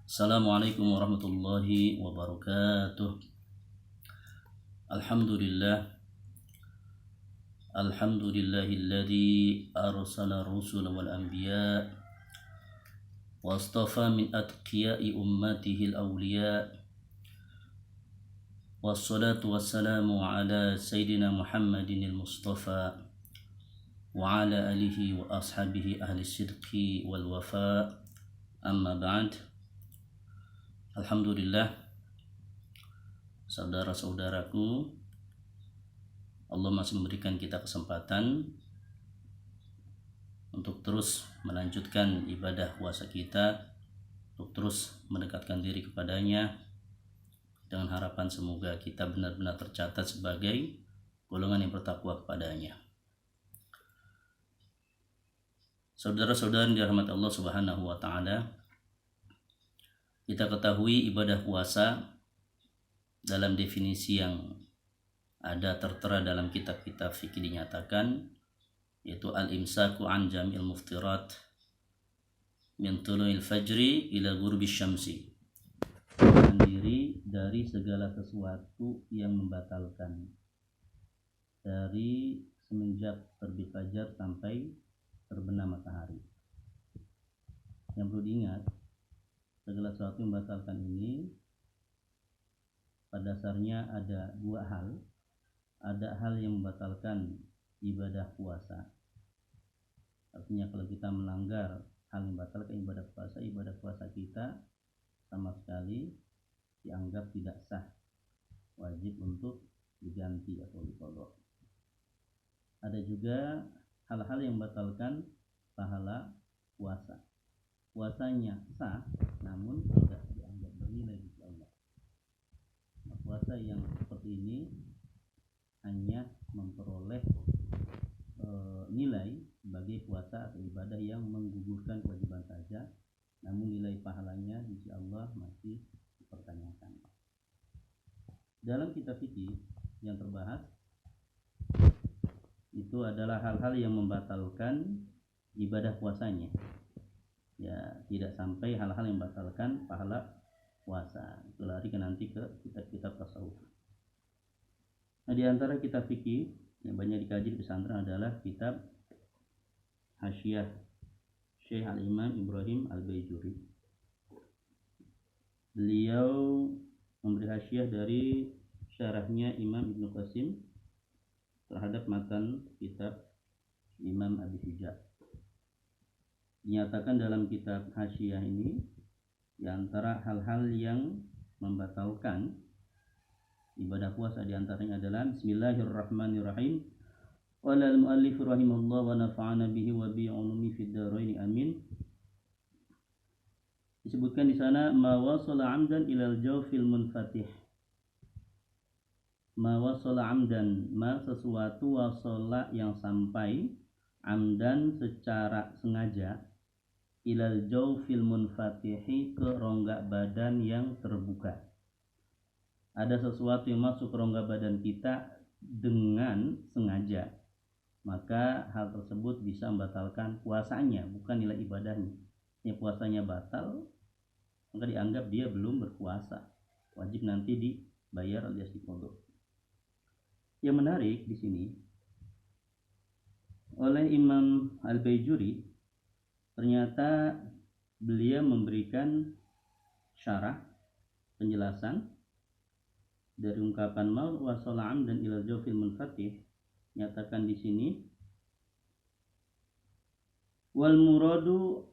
Assalamualaikum warahmatullahi wabarakatuh. Alhamdulillah. Alhamdulillahilladzi arsala rusula wal anbiya wastafa min atqiya'i ummatihi al-awliya. Wassalatu wassalamu ala sayyidina Muhammadin al-Mustafa wa ala alihi wa ashabihi ahli sidqi wal wafa. Amma ba'd. Alhamdulillah, saudara-saudaraku, Allah masih memberikan kita kesempatan untuk terus melanjutkan ibadah puasa kita, untuk terus mendekatkan diri kepadanya, dengan harapan semoga kita benar-benar tercatat sebagai golongan yang bertakwa kepadanya. Saudara-saudara yang dirahmati Allah Subhanahu wa Ta'ala, kita ketahui ibadah puasa dalam definisi yang ada tertera dalam kitab-kitab fikih dinyatakan, yaitu al-imsaku an jam'il muftirat min tulu'il fajri ila ghurubis syamsi, menahan diri dari segala sesuatu yang membatalkan dari semenjak terbit fajar sampai terbenam matahari. Yang perlu diingat, segala sesuatu yang membatalkan ini pada dasarnya ada dua hal. Ada hal yang membatalkan ibadah puasa. Artinya kalau kita melanggar hal yang membatalkan ibadah puasa kita sama sekali dianggap tidak sah, wajib untuk diganti atau diqadha. Ada juga hal-hal yang membatalkan pahala puasa. Puasanya sah, namun tidak dianggap bernilai di Allah. Nah, puasa yang seperti ini hanya memperoleh nilai sebagai puasa atau ibadah yang menggugurkan kewajiban saja, namun nilai pahalanya di sisi Allah masih dipertanyakan. Dalam kitab fikih yang terbahas itu adalah hal-hal yang membatalkan ibadah puasanya. Ya, tidak sampai hal-hal yang membatalkan pahala puasa. Itu lari nanti ke kitab-kitab tasawuf. Nah, di antara kitab fikih yang banyak dikaji di pesantren adalah kitab Hasyiah Syekh Al-Imam Ibrahim Al-Baijuri. Beliau memberi hasyiah dari syarahnya Imam Ibnu Qasim terhadap matan kitab Imam Abi Syuja. Dinyatakan dalam kitab hasyiah ini, di antara hal-hal yang membatalkan ibadah puasa di antaranya adalah Bismillahirrahmanirrahim. Qala al-muallif rahimallahu wa nafa'ana bihi wa bi ulumi fid dharain amin. Disebutkan di sana ma wasala 'amdan ilal jawfil munfatih. Ma wasala 'amdan, ma sesuatu wasala yang sampai, 'amdan secara sengaja, ilal jawfil munfatihi ke rongga badan yang terbuka. Ada sesuatu yang masuk ke rongga badan kita dengan sengaja, maka hal tersebut bisa membatalkan puasanya, bukan nilai ibadahnya. Ya, puasanya batal, maka dianggap dia belum berpuasa, wajib nanti dibayar alias diqadha. Yang menarik di sini, oleh Imam Al-Baijuri, ternyata beliau memberikan syarah, penjelasan dari ungkapan ma wasala 'amdan ilal jawfil munfatih. Nyatakan di sini wal muradu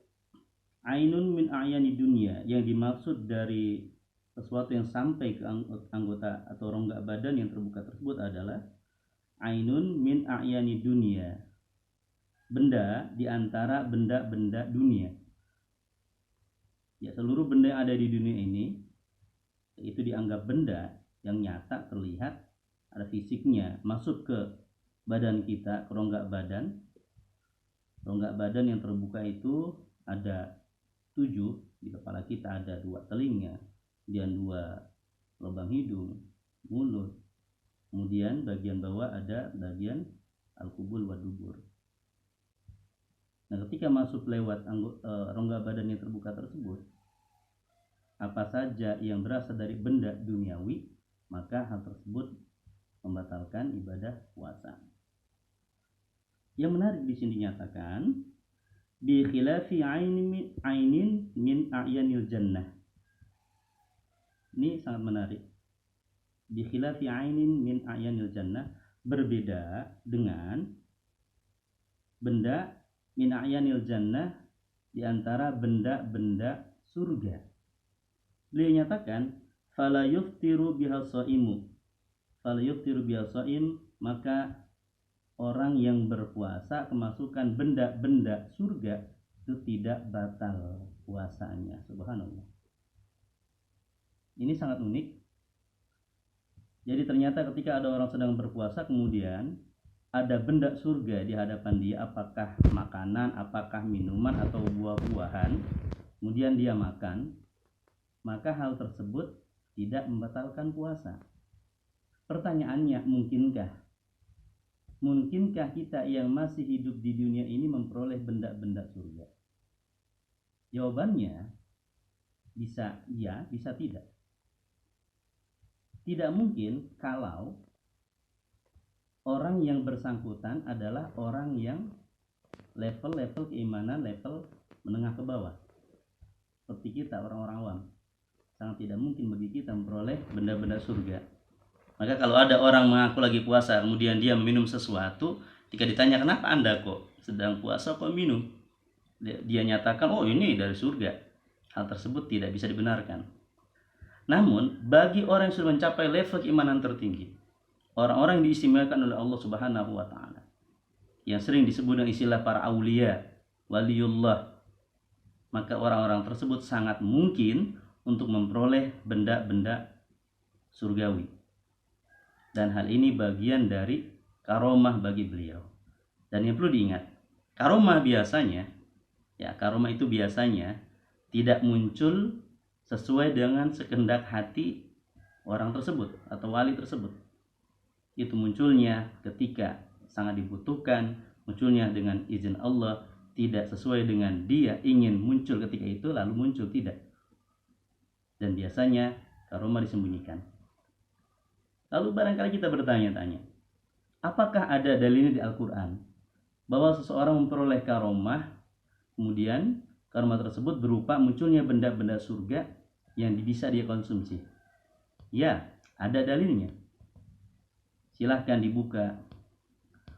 ainun min a'yani dunya, yang dimaksud dari sesuatu yang sampai ke anggota atau rongga badan yang terbuka tersebut adalah ainun min a'yani dunya, benda di antara benda-benda dunia. Ya, seluruh benda yang ada di dunia ini itu dianggap benda yang nyata, terlihat, ada fisiknya, masuk ke badan kita, ke rongga badan. Rongga badan yang terbuka itu ada 7. Di kepala kita ada 2 telinga, kemudian 2 lubang hidung, mulut, kemudian bagian bawah ada bagian al-qubul wa dubur. Nah, ketika masuk lewat rongga badan yang terbuka tersebut, apa saja yang berasal dari benda duniawi, maka hal tersebut membatalkan ibadah puasa. Yang menarik di sini dinyatakan bi khilafi ainin min a'yanil jannah. Ini sangat menarik. Bi khilafi ainin min a'yanil jannah, berbeda dengan benda min a'yanil jannah di antara benda-benda surga. Beliau nyatakan fala yuftiru biha shaimu. Fala yuftiru biha shaim, maka orang yang berpuasa kemasukan benda-benda surga itu tidak batal puasanya. Subhanallah. Ini sangat unik. Jadi ternyata ketika ada orang sedang berpuasa kemudian ada benda surga di hadapan dia, apakah makanan, apakah minuman atau buah-buahan, kemudian dia makan, maka hal tersebut tidak membatalkan puasa. Pertanyaannya, mungkinkah kita yang masih hidup di dunia ini memperoleh benda-benda surga? Jawabannya bisa ya, bisa tidak. Tidak mungkin kalau orang yang bersangkutan adalah orang yang level keimanan level menengah ke bawah. Seperti kita orang-orang awam. Sangat tidak mungkin bagi kita memperoleh benda-benda surga. Maka kalau ada orang mengaku lagi puasa kemudian dia minum sesuatu, jika ditanya kenapa Anda kok sedang puasa kok minum, dia nyatakan oh ini dari surga. Hal tersebut tidak bisa dibenarkan. Namun bagi orang yang sudah mencapai level keimanan tertinggi, orang-orang yang diistimewakan oleh Allah Subhanahu wa taala, yang sering disebut dengan istilah para aulia, waliullah, maka orang-orang tersebut sangat mungkin untuk memperoleh benda-benda surgawi. Dan hal ini bagian dari karomah bagi beliau. Dan yang perlu diingat, karomah itu biasanya tidak muncul sesuai dengan sekehendak hati orang tersebut atau wali tersebut. Itu munculnya ketika sangat dibutuhkan, munculnya dengan izin Allah, tidak sesuai dengan dia ingin muncul ketika itu lalu muncul, tidak. Dan biasanya karomah disembunyikan. Lalu barangkali kita bertanya-tanya, apakah ada dalilnya di Al-Quran bahwa seseorang memperoleh karomah, kemudian karomah tersebut berupa munculnya benda-benda surga yang bisa dia konsumsi? Ya, ada dalilnya. Silahkan dibuka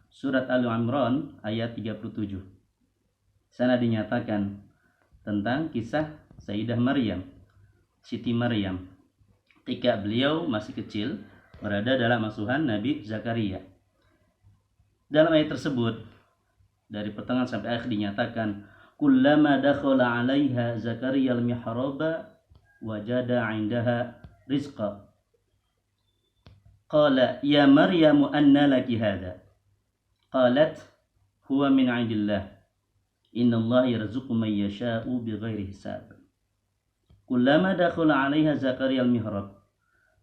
surat Al-Imran ayat 37. Sana dinyatakan tentang kisah Sayyidah Maryam, Siti Maryam, ketika beliau masih kecil berada dalam asuhan Nabi Zakaria. Dalam ayat tersebut dari pertengahan sampai akhir dinyatakan kullama dakhala 'alaiha Zakaria al-mihraba wajada 'indaha rizqa qala ya Maryamu anna laki hadha qalat huwa min 'indillah innallaha yarzuqu man yasha'u bighairi hisab. Kullama dakhala 'alaiha Zakaria al-mihrab,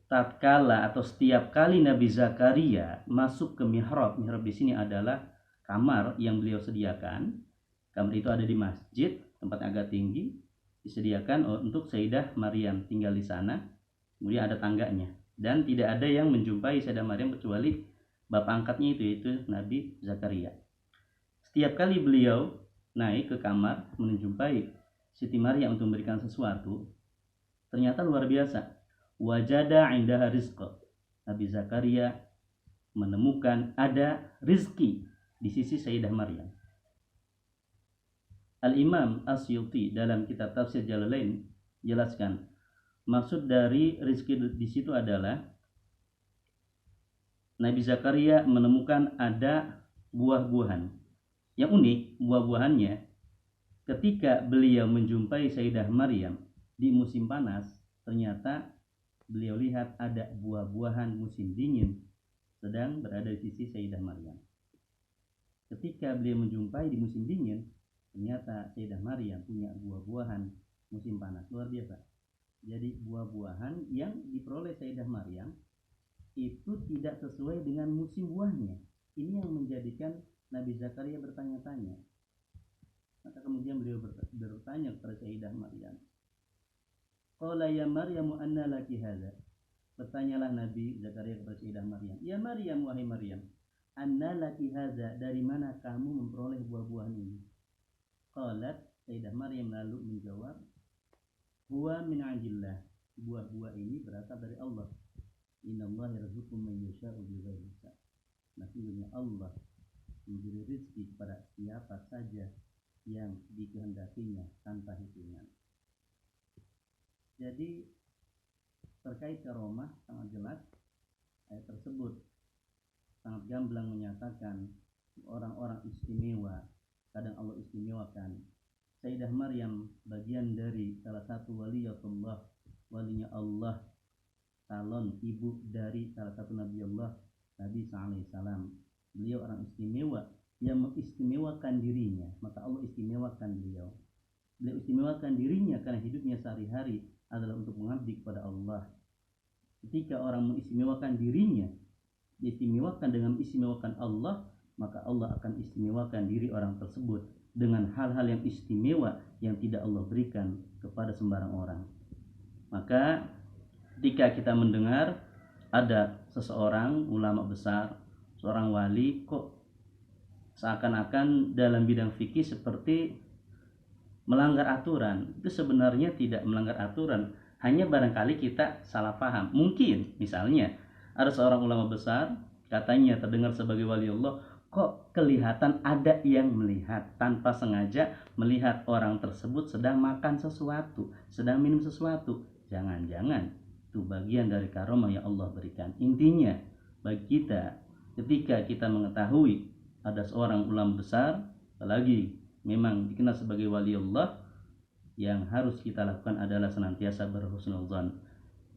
tatkala atau setiap kali Nabi Zakaria masuk ke mihrab. Mihrab di sini adalah kamar yang beliau sediakan. Kamar itu ada di masjid, tempat agak tinggi, disediakan untuk Sayyidah Maryam tinggal di sana. Kemudian ada tangganya dan tidak ada yang menjumpai Sayyidah Maryam kecuali bapak angkatnya itu, yaitu Nabi Zakaria. Setiap kali beliau naik ke kamar menjumpai Siti Maryam untuk memberikan sesuatu, ternyata luar biasa. Wajada 'indaha rizqa. Nabi Zakaria menemukan ada rizki di sisi Sayyidah Maryam. Al-Imam Asyuti dalam kitab Tafsir Jalalain jelaskan, maksud dari rizki di situ adalah Nabi Zakaria menemukan ada buah-buahan. Yang unik, buah-buahannya ketika beliau menjumpai Sayyidah Maryam di musim panas, ternyata beliau lihat ada buah-buahan musim dingin sedang berada di sisi Sayyidah Maryam. Ketika beliau menjumpai di musim dingin, ternyata Sayyidah Maryam punya buah-buahan musim panas. Luar biasa. Jadi buah-buahan yang diperoleh Sayyidah Maryam itu tidak sesuai dengan musim buahnya. Ini yang menjadikan Nabi Zakaria bertanya-tanya. Maka kemudian beliau bertanya kepada Sayyidah Maryam, Qala ya Maryam anna laki hadza. Bertanyalah Nabi Zakaria kepada Sayyidah Maryam, "Ya Maryam, wahai Maryam, anna laki hadza, dari mana kamu memperoleh buah-buahan ini?" Qalat, Sayyidah Maryam lalu menjawab, "Huwa min 'indillah." Buah-buah ini berasal dari Allah. Innallaha yarzuqu man yasha'u bighairi hisab. Sesungguhnya Allah memberi rezeki kepada siapa saja yang dikehendakinya tanpa hitungan. Jadi terkait karomah sangat jelas ayat tersebut sangat gamblang menyatakan orang-orang istimewa. Kadang Allah istimewakan. Sayyidah Maryam bagian dari salah satu waliyatullah, walinya Allah, calon ibu dari salah satu Nabi Allah, Nabi SAW. Beliau orang istimewa yang mengistimewakan dirinya, maka Allah istimewakan beliau. Beliau istimewakan dirinya karena hidupnya sehari-hari adalah untuk mengabdi kepada Allah. Ketika orang mengistimewakan dirinya, diistimewakan dengan istimewakan Allah, maka Allah akan istimewakan diri orang tersebut dengan hal-hal yang istimewa yang tidak Allah berikan kepada sembarang orang. Maka ketika kita mendengar ada seseorang ulama besar, seorang wali, kok seakan-akan dalam bidang fikih seperti melanggar aturan, itu sebenarnya tidak melanggar aturan, hanya barangkali kita salah paham. Mungkin misalnya ada seorang ulama besar katanya terdengar sebagai wali Allah, kok kelihatan ada yang melihat tanpa sengaja melihat orang tersebut sedang makan sesuatu, sedang minum sesuatu. Jangan-jangan itu bagian dari karomah yang Allah berikan. Intinya bagi kita, ketika kita mengetahui ada seorang ulama besar, apalagi memang dikenal sebagai wali Allah, yang harus kita lakukan adalah senantiasa berhusnuzan.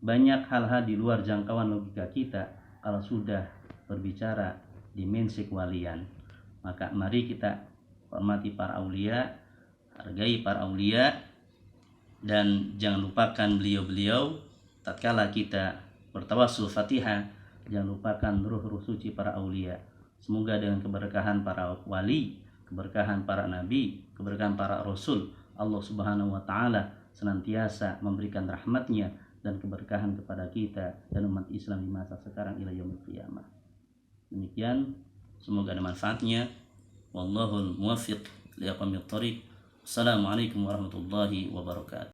Banyak hal-hal di luar jangkauan logika kita kalau sudah berbicara dimensi kewalian. Maka mari kita hormati para aulia, hargai para aulia, dan jangan lupakan beliau-beliau. Tatkala kita bertawassul Fatihah, jangan lupakan ruh-ruh suci para aulia. Semoga dengan keberkahan para wali, keberkahan para nabi, keberkahan para rasul, Allah Subhanahu wa taala senantiasa memberikan rahmatnya dan keberkahan kepada kita dan umat Islam di masa sekarang ila yaumil qiyamah. Demikian, semoga ada manfaatnya. Wallahul muwaffiq li aqwamit thoriq. Assalamualaikum warahmatullahi wabarakatuh.